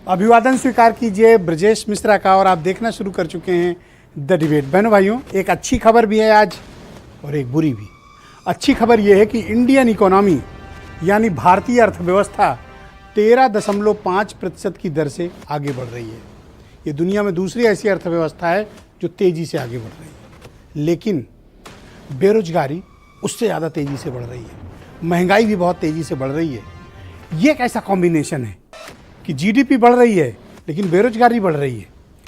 अभिवादन स्वीकार कीजिए ब्रजेश मिश्रा का। और आप देखना शुरू कर चुके हैं द डिबेट। बहनों भाइयों, एक अच्छी खबर भी है आज और एक बुरी भी। अच्छी खबर यह है कि इंडियन इकोनॉमी यानी भारतीय अर्थव्यवस्था 13.5% की दर से आगे बढ़ रही है। ये दुनिया में दूसरी ऐसी अर्थव्यवस्था है जो तेज़ी से आगे बढ़ रही है, लेकिन बेरोजगारी उससे ज़्यादा तेज़ी से बढ़ रही है, महंगाई भी बहुत तेज़ी से बढ़ रही है। ये एक ऐसा कॉम्बिनेशन है कि जीडीपी बढ़ रही है लेकिन बेरोजगारी बढ़ रही है,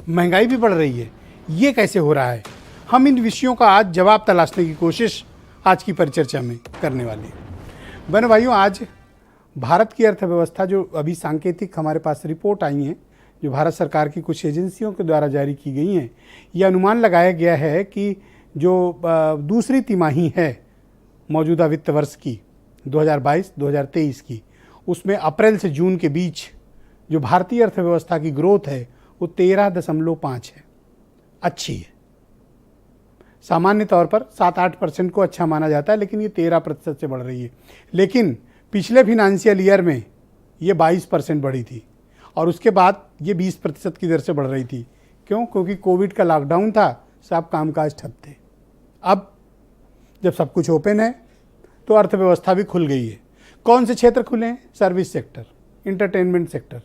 महंगाई भी बढ़ रही है। ये कैसे हो रहा है? हम इन विषयों का आज जवाब तलाशने की कोशिश आज की परिचर्चा में करने वाले हैं। बहनों भाइयों, आज भारत की अर्थव्यवस्था जो अभी सांकेतिक हमारे पास रिपोर्ट आई हैं, जो भारत सरकार की कुछ एजेंसियों के द्वारा जारी की गई हैं, ये अनुमान लगाया गया है कि जो दूसरी तिमाही है मौजूदा वित्त वर्ष की 2022-2023 की, उसमें अप्रैल से जून के बीच जो भारतीय अर्थव्यवस्था की ग्रोथ है वो 13.5 है। अच्छी है। सामान्य तौर पर 7-8% को अच्छा माना जाता है, लेकिन ये 13% से बढ़ रही है। लेकिन पिछले फिनेंशियल ईयर में ये 22% बढ़ी थी और उसके बाद ये 20% की दर से बढ़ रही थी। क्यों? क्योंकि कोविड का लॉकडाउन था, सब कामकाज ठप थे। अब जब सब कुछ ओपन है तो अर्थव्यवस्था भी खुल गई है। कौन से क्षेत्र खुले हैं? Service sector, entertainment sector.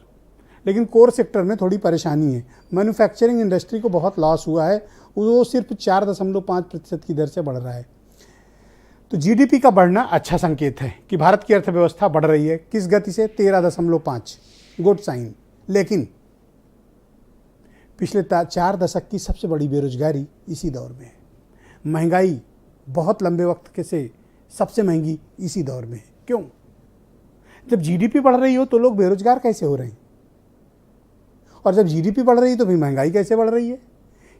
लेकिन कोर सेक्टर में थोड़ी परेशानी है। मैन्युफैक्चरिंग इंडस्ट्री को बहुत लॉस हुआ है, वो सिर्फ 4.5% की दर से बढ़ रहा है। तो जीडीपी का बढ़ना अच्छा संकेत है कि भारत की अर्थव्यवस्था बढ़ रही है। किस गति से? 13.5, गुड साइन। लेकिन पिछले 4 दशक की सबसे बड़ी बेरोजगारी इसी दौर में है। महंगाई बहुत लंबे वक्त के से सबसे महंगी इसी दौर में है। क्यों? जब जीडीपी बढ़ रही हो तो लोग बेरोजगार कैसे हो रहे हैं, और जब जीडीपी बढ़ रही है तो भी महंगाई कैसे बढ़ रही है?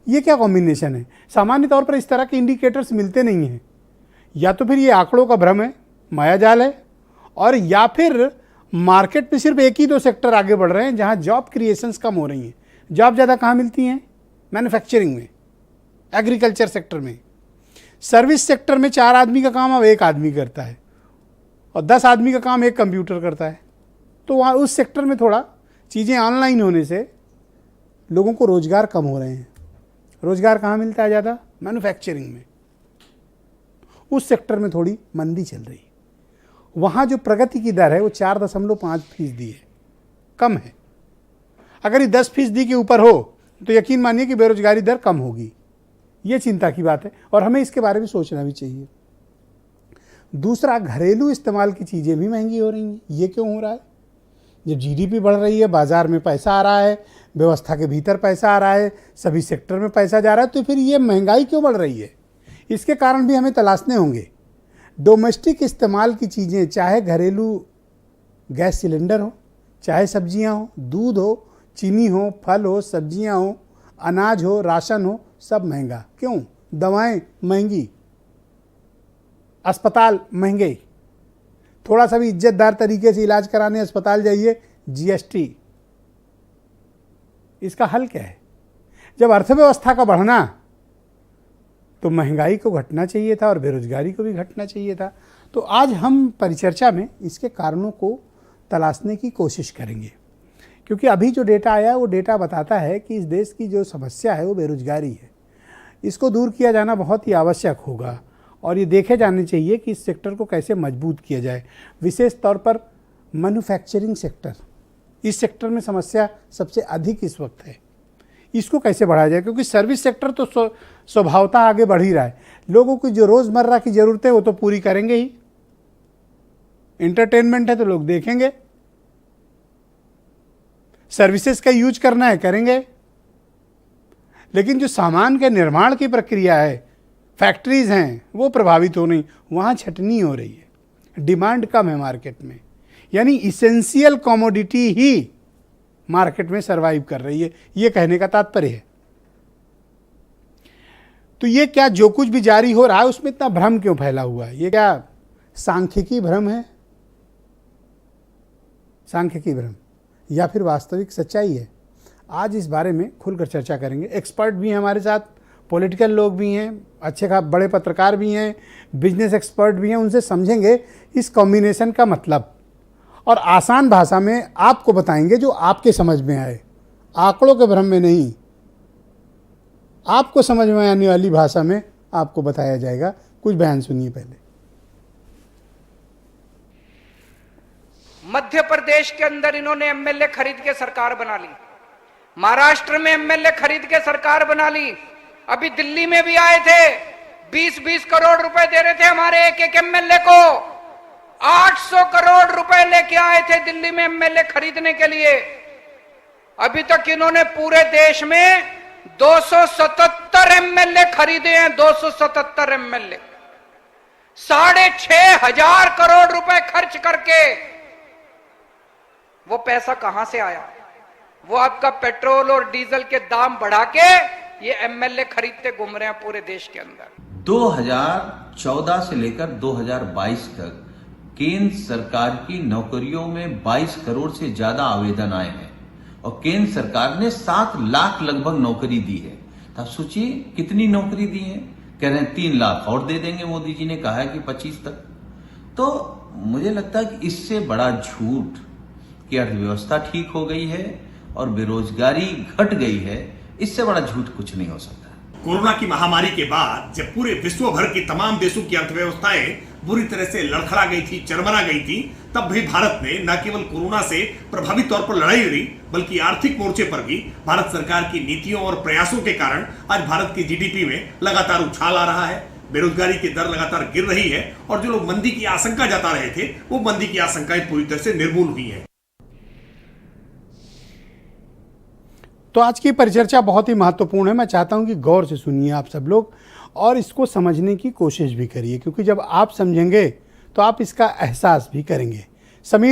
ये क्या कॉम्बिनेशन है? सामान्य तौर पर इस तरह के इंडिकेटर्स मिलते नहीं हैं। या तो फिर ये आंकड़ों का भ्रम है, मायाजाल है, और या फिर मार्केट में सिर्फ एक ही दो सेक्टर आगे बढ़ रहे हैं जहां जॉब क्रिएशंस कम हो रही हैं। जॉब ज़्यादा कहाँ मिलती हैं? मैन्युफैक्चरिंग में, एग्रीकल्चर सेक्टर में। सर्विस सेक्टर में 4 आदमी का काम अब 1 आदमी करता है और 10 आदमी का काम 1 कंप्यूटर करता है। तो वहाँ उस सेक्टर में थोड़ा चीज़ें ऑनलाइन होने से लोगों को रोज़गार कम हो रहे हैं। रोज़गार कहाँ मिलता है ज़्यादा? मैन्युफैक्चरिंग में। उस सेक्टर में थोड़ी मंदी चल रही है। वहाँ जो प्रगति की दर है वो 4.5% है, कम है। अगर ये 10% के ऊपर हो तो यकीन मानिए कि बेरोजगारी दर कम होगी। ये चिंता की बात है और हमें इसके बारे में सोचना भी चाहिए। दूसरा, घरेलू इस्तेमाल की चीज़ें भी महंगी हो रही हैं। ये क्यों हो रहा है? जब जीडीपी बढ़ रही है, बाजार में पैसा आ रहा है, व्यवस्था के भीतर पैसा आ रहा है, सभी सेक्टर में पैसा जा रहा है, तो फिर ये महंगाई क्यों बढ़ रही है? इसके कारण भी हमें तलाशने होंगे। डोमेस्टिक इस्तेमाल की चीज़ें, चाहे घरेलू गैस सिलेंडर हो, चाहे सब्जियां हो, दूध हो, चीनी हो, फल हो, सब्जियां हो, अनाज हो, राशन हो, सब महंगा। क्यों? दवाएं महंगी, अस्पताल महंगे। थोड़ा सा भी इज्जतदार तरीके से इलाज कराने अस्पताल जाइए, जीएसटी। इसका हल क्या है? जब अर्थव्यवस्था का बढ़ना, तो महंगाई को घटना चाहिए था और बेरोजगारी को भी घटना चाहिए था। तो आज हम परिचर्चा में इसके कारणों को तलाशने की कोशिश करेंगे, क्योंकि अभी जो डेटा आया वो डेटा बताता है कि इस देश की जो समस्या है वो बेरोजगारी है। इसको दूर किया जाना बहुत ही आवश्यक होगा और ये देखे जाने चाहिए कि इस सेक्टर को कैसे मजबूत किया जाए। विशेष तौर पर मैन्युफैक्चरिंग सेक्टर, इस सेक्टर में समस्या सबसे अधिक इस वक्त है। इसको कैसे बढ़ाया जाए? क्योंकि सर्विस सेक्टर तो स्वभावतः आगे बढ़ ही रहा है। लोगों की जो रोज़मर्रा की ज़रूरतें वो तो पूरी करेंगे ही। एंटरटेनमेंट है तो लोग देखेंगे, सर्विसेज का यूज करना है करेंगे। लेकिन जो सामान के निर्माण की प्रक्रिया है, फैक्ट्रीज हैं, वो प्रभावित हो रही, वहाँ छटनी हो रही है। डिमांड कम है मार्केट में, यानी इसेंशियल कमोडिटी ही मार्केट में सरवाइव कर रही है। ये कहने का तात्पर्य है। तो ये क्या जो कुछ भी जारी हो रहा है उसमें इतना भ्रम क्यों फैला हुआ है? ये क्या सांख्यिकी भ्रम है? सांख्यिकी भ्रम या फिर वास्तविक सच्चाई है? आज इस बारे में खुलकर चर्चा करेंगे। एक्सपर्ट भी हैं हमारे साथ, पॉलिटिकल लोग भी हैं, अच्छे खास बड़े पत्रकार भी हैं, बिजनेस एक्सपर्ट भी हैं। उनसे समझेंगे इस कॉम्बिनेशन का मतलब और आसान भाषा में आपको बताएंगे जो आपके समझ में आए, आंकड़ों के भ्रम में नहीं, आपको समझ में आने वाली भाषा में आपको बताया जाएगा। कुछ बयान सुनिए पहले। मध्य प्रदेश के अंदर इन्होंने एमएलए खरीद के सरकार बना ली, महाराष्ट्र में एमएलए खरीद के सरकार बना ली, अभी दिल्ली में भी आए थे, 20-20 करोड़ रुपए दे रहे थे हमारे एक एक एमएलए को, 800 करोड़ रुपए लेके आए थे दिल्ली में एमएलए खरीदने के लिए। अभी तक इन्होंने पूरे देश में 277 एमएलए खरीदे हैं, 277 एमएलए, 6,500 करोड़ रुपए खर्च करके। वो पैसा कहां से आया? वो आपका पेट्रोल और डीजल के दाम बढ़ा के ये एमएलए खरीदते घूम रहे हैं पूरे देश के अंदर। 2014 से लेकर 2022 तक केंद्र सरकार की नौकरियों में 22 करोड़ से ज्यादा आवेदन आए हैं और केंद्र सरकार ने 7 लाख लगभग नौकरी दी है। तो आप सोचिए कितनी नौकरी दी है। कह रहे हैं 3 लाख और दे देंगे, मोदी जी ने कहा है कि 25 तक। तो मुझे लगता है कि इससे बड़ा झूठ कि अर्थव्यवस्था ठीक हो गई है और बेरोजगारी घट गई है, इससे बड़ा झूठ कुछ नहीं हो सकता। कोरोना की महामारी के बाद जब पूरे विश्व भर की तमाम देशों की अर्थव्यवस्थाएं बुरी तरह से लड़खड़ा गई थी, चरमरा गई थी, तब भी भारत ने न केवल कोरोना से प्रभावी तौर पर लड़ाई लड़ी, बल्कि आर्थिक मोर्चे पर भी भारत सरकार की नीतियों और प्रयासों के कारण आज भारत की जीडीपी में लगातार उछाल आ रहा है। बेरोजगारी की दर लगातार गिर रही है और जो लोग मंदी की आशंका जता रहे थे, वो मंदी की आशंकाएं पूरी तरह से निर्मूल हुई है। तो आज की परिचर्चा बहुत ही महत्वपूर्ण है। मैं चाहता हूं कि गौर से सुनिए आप सब लोग और इसको समझने की कोशिश भी करिए, क्योंकि जब आप समझेंगे तो आप इसका एहसास भी करेंगे। समीर